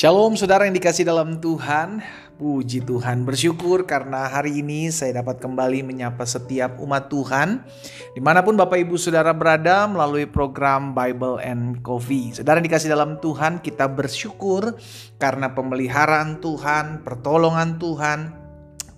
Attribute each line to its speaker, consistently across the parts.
Speaker 1: Shalom saudara yang dikasih dalam Tuhan. Puji Tuhan, bersyukur karena hari ini saya dapat kembali menyapa setiap umat Tuhan dimanapun Bapak Ibu Saudara berada melalui program Bible and Coffee. Saudara yang dikasih dalam Tuhan, kita bersyukur karena pemeliharaan Tuhan, pertolongan Tuhan,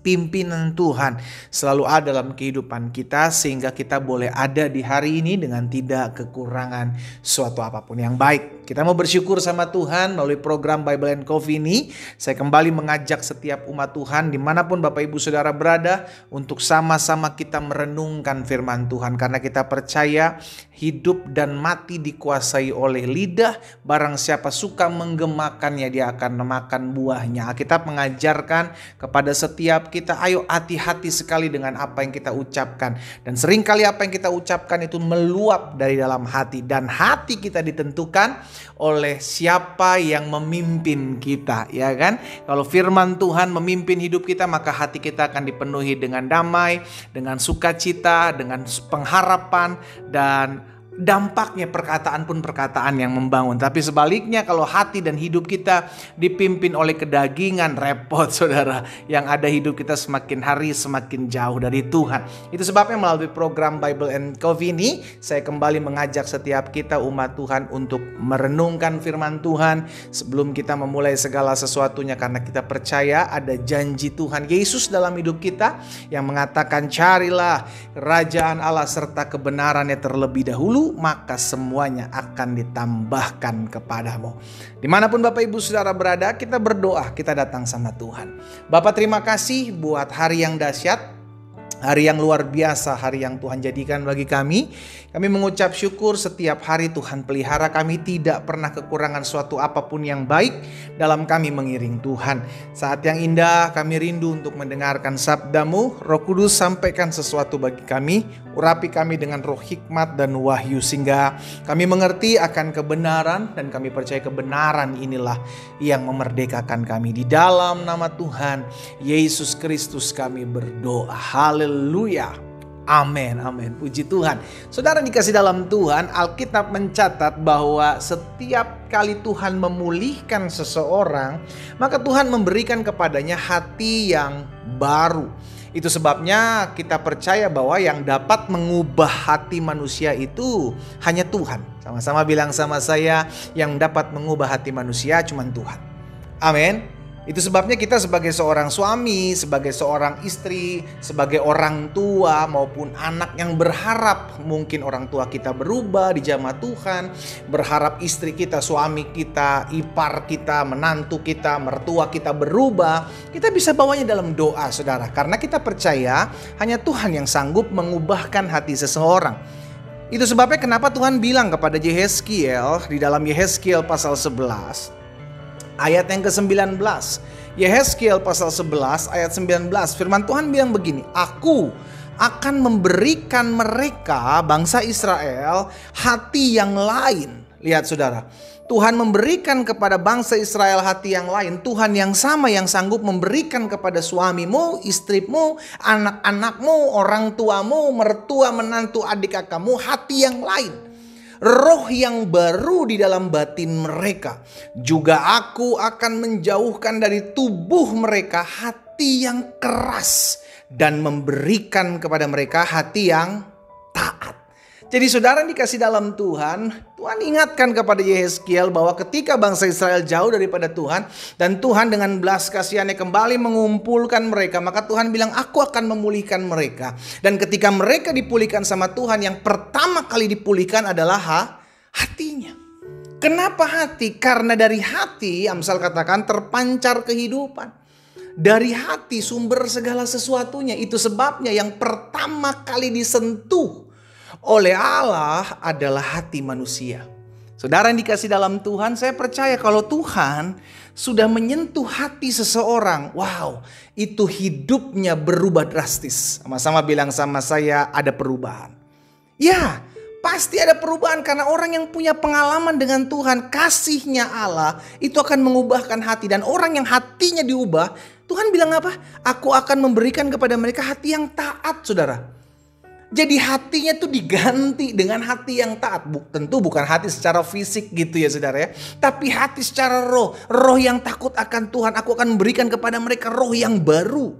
Speaker 1: pimpinan Tuhan selalu ada dalam kehidupan kita sehingga kita boleh ada di hari ini dengan tidak kekurangan suatu apapun yang baik. Kita mau bersyukur sama Tuhan melalui program Bible and Coffee ini. Saya kembali mengajak setiap umat Tuhan dimanapun Bapak Ibu Saudara berada untuk sama-sama kita merenungkan firman Tuhan. Karena kita percaya hidup dan mati dikuasai oleh lidah. Barang siapa suka menggemakannya dia akan memakan buahnya. Alkitab mengajarkan kepada setiap kita, ayo hati-hati sekali dengan apa yang kita ucapkan. Dan seringkali apa yang kita ucapkan itu meluap dari dalam hati. Dan hati kita ditentukan oleh siapa yang memimpin kita, ya kan? Kalau firman Tuhan memimpin hidup kita, maka hati kita akan dipenuhi dengan damai, dengan sukacita, dengan pengharapan, dan dampaknya perkataan pun perkataan yang membangun. Tapi sebaliknya kalau hati dan hidup kita dipimpin oleh kedagingan, repot saudara. Yang ada hidup kita semakin hari semakin jauh dari Tuhan. Itu sebabnya melalui program Bible and Coffee ini saya kembali mengajak setiap kita umat Tuhan untuk merenungkan firman Tuhan sebelum kita memulai segala sesuatunya. Karena kita percaya ada janji Tuhan Yesus dalam hidup kita yang mengatakan, carilah kerajaan Allah serta kebenarannya terlebih dahulu, maka semuanya akan ditambahkan kepadamu. Dimanapun Bapak Ibu Saudara berada, kita berdoa, kita datang sama Tuhan. Bapak, terima kasih buat hari yang dahsyat, hari yang luar biasa, hari yang Tuhan jadikan bagi kami. Kami mengucap syukur setiap hari Tuhan pelihara kami, tidak pernah kekurangan suatu apapun yang baik dalam kami mengiring Tuhan. Saat yang indah kami rindu untuk mendengarkan sabda-Mu. Roh Kudus, sampaikan sesuatu bagi kami, urapi kami dengan roh hikmat dan wahyu sehingga kami mengerti akan kebenaran dan kami percaya kebenaran inilah yang memerdekakan kami. Di dalam nama Tuhan Yesus Kristus kami berdoa. Haleluya. Amin, amin. Puji Tuhan. Saudara dikasih dalam Tuhan, Alkitab mencatat bahwa setiap kali Tuhan memulihkan seseorang, maka Tuhan memberikan kepadanya hati yang baru. Itu sebabnya kita percaya bahwa yang dapat mengubah hati manusia itu hanya Tuhan. Sama-sama bilang sama saya, yang dapat mengubah hati manusia cuma Tuhan. Amin. Itu sebabnya kita sebagai seorang suami, sebagai seorang istri, sebagai orang tua maupun anak yang berharap mungkin orang tua kita berubah di jamaah Tuhan, berharap istri kita, suami kita, ipar kita, menantu kita, mertua kita berubah, kita bisa bawanya dalam doa saudara. Karena kita percaya hanya Tuhan yang sanggup mengubahkan hati seseorang. Itu sebabnya kenapa Tuhan bilang kepada Yehezkiel di dalam Yehezkiel pasal 11 ayat yang ke-19. Yehezkiel pasal 11 ayat 19. Firman Tuhan bilang begini, aku akan memberikan mereka, bangsa Israel, hati yang lain. Lihat saudara, Tuhan memberikan kepada bangsa Israel hati yang lain. Tuhan yang sama yang sanggup memberikan kepada suamimu, istrimu, anak-anakmu, orang tuamu, mertua, menantu, adik kakakmu hati yang lain. Roh yang baru di dalam batin mereka. Juga aku akan menjauhkan dari tubuh mereka hati yang keras dan memberikan kepada mereka hati yang taat. Jadi saudara dikasih dalam Tuhan, Tuhan ingatkan kepada Yehezkiel bahwa ketika bangsa Israel jauh daripada Tuhan dan Tuhan dengan belas kasihannya kembali mengumpulkan mereka, maka Tuhan bilang, aku akan memulihkan mereka. Dan ketika mereka dipulihkan sama Tuhan, yang pertama kali dipulihkan adalah hatinya. Kenapa hati? Karena dari hati, Amsal katakan, terpancar kehidupan. Dari hati sumber segala sesuatunya. Itu sebabnya yang pertama kali disentuh oleh Allah adalah hati manusia. Saudara yang dikasih dalam Tuhan, saya percaya kalau Tuhan sudah menyentuh hati seseorang, wow, itu hidupnya berubah drastis. Sama-sama bilang sama saya, ada perubahan. Ya, pasti ada perubahan karena orang yang punya pengalaman dengan Tuhan, kasihnya Allah itu akan mengubahkan hati. Dan orang yang hatinya diubah, Tuhan bilang apa? Aku akan memberikan kepada mereka hati yang taat, saudara. Jadi hatinya tuh diganti dengan hati yang taat. Tentu bukan hati secara fisik gitu ya saudara ya. Tapi hati secara roh. Roh yang takut akan Tuhan. Aku akan memberikan kepada mereka roh yang baru.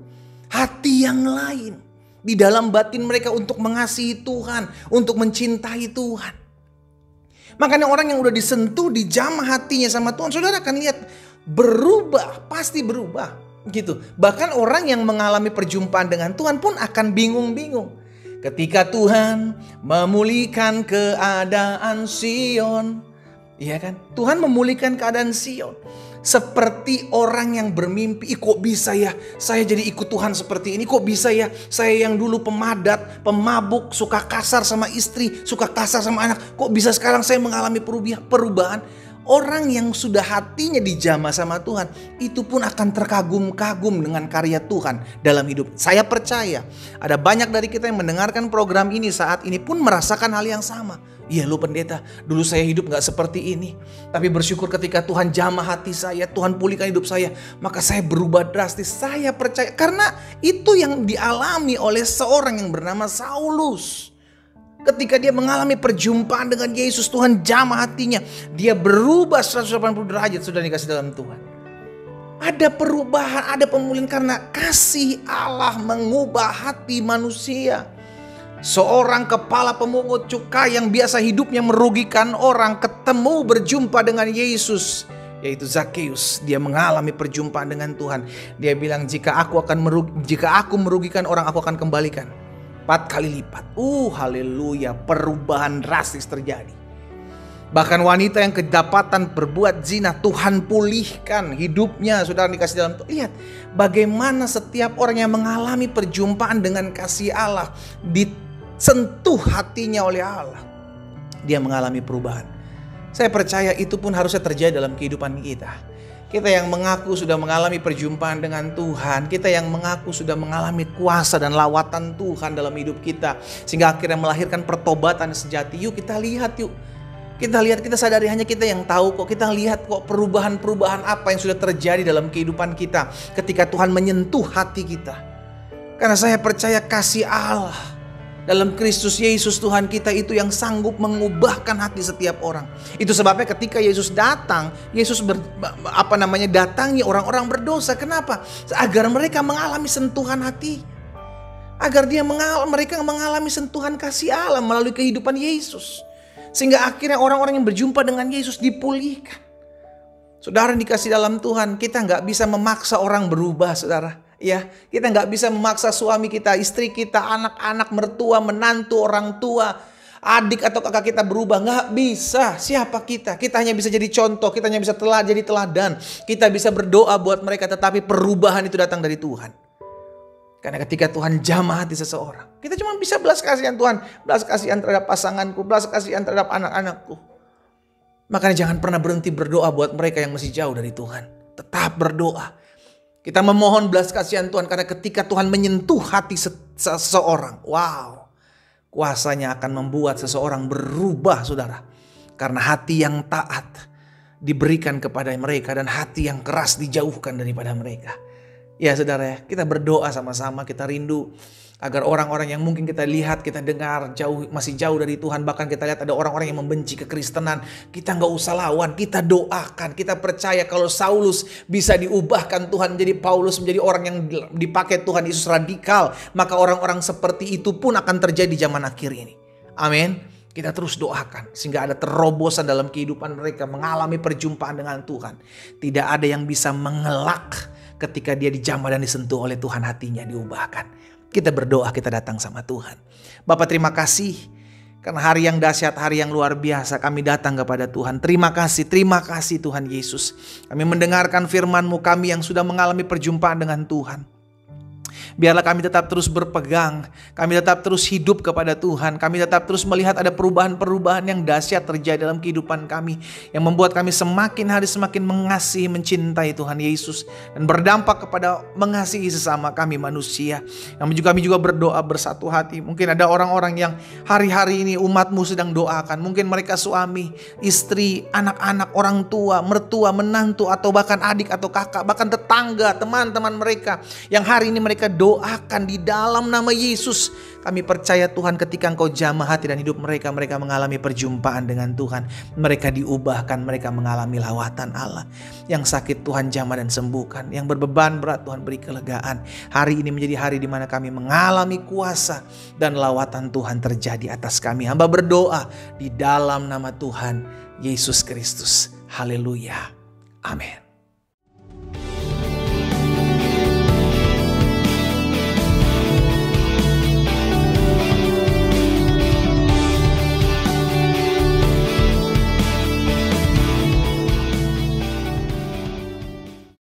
Speaker 1: Hati yang lain. Di dalam batin mereka untuk mengasihi Tuhan. Untuk mencintai Tuhan. Makanya orang yang udah disentuh, dijamah hatinya sama Tuhan. Saudara akan lihat berubah. Pasti berubah gitu. Bahkan orang yang mengalami perjumpaan dengan Tuhan pun akan bingung-bingung. Ketika Tuhan memulihkan keadaan Sion, iya kan? Tuhan memulihkan keadaan Sion. Seperti orang yang bermimpi, kok bisa ya saya jadi ikut Tuhan seperti ini? Kok bisa ya saya yang dulu pemadat, pemabuk, suka kasar sama istri, suka kasar sama anak, kok bisa sekarang saya mengalami perubahan? Orang yang sudah hatinya dijamah sama Tuhan, itu pun akan terkagum-kagum dengan karya Tuhan dalam hidup. Saya percaya ada banyak dari kita yang mendengarkan program ini saat ini pun merasakan hal yang sama. Iya lu pendeta, dulu saya hidup gak seperti ini. Tapi bersyukur ketika Tuhan jamah hati saya, Tuhan pulihkan hidup saya, maka saya berubah drastis. Saya percaya karena itu yang dialami oleh seorang yang bernama Saulus. Ketika dia mengalami perjumpaan dengan Yesus, Tuhan jamah hatinya. Dia berubah 180 derajat sudah dikasih dalam Tuhan. Ada perubahan, ada pemulihan karena kasih Allah mengubah hati manusia. Seorang kepala pemungut cukai yang biasa hidupnya merugikan orang ketemu berjumpa dengan Yesus, yaitu Zakeus. Dia mengalami perjumpaan dengan Tuhan. Dia bilang jika aku merugikan orang, aku akan kembalikan 4 kali lipat. Haleluya, perubahan drastis terjadi. Bahkan wanita yang kedapatan berbuat zina, Tuhan pulihkan hidupnya. Saudara dikasih dalam Tuhan. Lihat bagaimana setiap orang yang mengalami perjumpaan dengan kasih Allah, disentuh hatinya oleh Allah, dia mengalami perubahan. Saya percaya itu pun harusnya terjadi dalam kehidupan kita. Kita yang mengaku sudah mengalami perjumpaan dengan Tuhan, kita yang mengaku sudah mengalami kuasa dan lawatan Tuhan dalam hidup kita, sehingga akhirnya melahirkan pertobatan sejati. Yuk kita lihat yuk. Kita lihat, kita sadari hanya kita yang tahu kok. Kita lihat kok perubahan-perubahan apa yang sudah terjadi dalam kehidupan kita ketika Tuhan menyentuh hati kita. Karena saya percaya kasih Allah dalam Kristus Yesus Tuhan kita itu yang sanggup mengubahkan hati setiap orang. Itu sebabnya ketika Yesus datang, Yesus datangi orang-orang berdosa. Kenapa? Agar mereka mengalami sentuhan hati. Agar mereka mengalami sentuhan kasih Allah melalui kehidupan Yesus. Sehingga akhirnya orang-orang yang berjumpa dengan Yesus dipulihkan. Saudara dikasih dalam Tuhan, kita gak bisa memaksa orang berubah, saudara. Ya, kita nggak bisa memaksa suami kita, istri kita, anak-anak, mertua, menantu, orang tua, adik atau kakak kita berubah. Nggak bisa. Siapa kita? Kita hanya bisa jadi contoh. Kita hanya bisa jadi teladan. Kita bisa berdoa buat mereka, tetapi perubahan itu datang dari Tuhan. Karena ketika Tuhan jamah hati seseorang, kita cuma bisa belas kasihan Tuhan, belas kasihan terhadap pasanganku, belas kasihan terhadap anak-anakku. Makanya jangan pernah berhenti berdoa buat mereka yang masih jauh dari Tuhan. Tetap berdoa. Kita memohon belas kasihan Tuhan karena ketika Tuhan menyentuh hati seseorang, wow, kuasanya akan membuat seseorang berubah, saudara. Karena hati yang taat diberikan kepada mereka dan hati yang keras dijauhkan daripada mereka. Ya saudara, kita berdoa sama-sama, kita rindu agar orang-orang yang mungkin kita lihat, kita dengar masih jauh dari Tuhan. Bahkan kita lihat ada orang-orang yang membenci kekristenan. Kita gak usah lawan, kita doakan. Kita percaya kalau Saulus bisa diubahkan Tuhan menjadi Paulus, menjadi orang yang dipakai Tuhan Yesus radikal. Maka orang-orang seperti itu pun akan terjadi di zaman akhir ini. Amin. Kita terus doakan sehingga ada terobosan dalam kehidupan mereka, mengalami perjumpaan dengan Tuhan. Tidak ada yang bisa mengelak ketika dia dijamah dan disentuh oleh Tuhan, hatinya diubahkan. Kita berdoa, kita datang sama Tuhan. Bapa, terima kasih karena hari yang dahsyat, hari yang luar biasa kami datang kepada Tuhan. Terima kasih Tuhan Yesus. Kami mendengarkan firman-Mu, kami yang sudah mengalami perjumpaan dengan Tuhan. Biarlah kami tetap terus berpegang, kami tetap terus hidup kepada Tuhan, kami tetap terus melihat ada perubahan-perubahan yang dahsyat terjadi dalam kehidupan kami, yang membuat kami semakin hari semakin mengasihi, mencintai Tuhan Yesus, dan berdampak kepada mengasihi sesama kami manusia. Kami juga berdoa bersatu hati. Mungkin ada orang-orang yang hari-hari ini umat-Mu sedang doakan, mungkin mereka suami, istri, anak-anak, orang tua, mertua, menantu, atau bahkan adik atau kakak, bahkan tetangga, teman-teman mereka, yang hari ini mereka doakan di dalam nama Yesus. Kami percaya Tuhan, ketika Engkau jamah hati dan hidup mereka, mereka mengalami perjumpaan dengan Tuhan. Mereka diubahkan, mereka mengalami lawatan Allah. Yang sakit Tuhan jamah dan sembuhkan. Yang berbeban berat Tuhan beri kelegaan. Hari ini menjadi hari di mana kami mengalami kuasa dan lawatan Tuhan terjadi atas kami. Hamba berdoa di dalam nama Tuhan Yesus Kristus. Haleluya. Amin.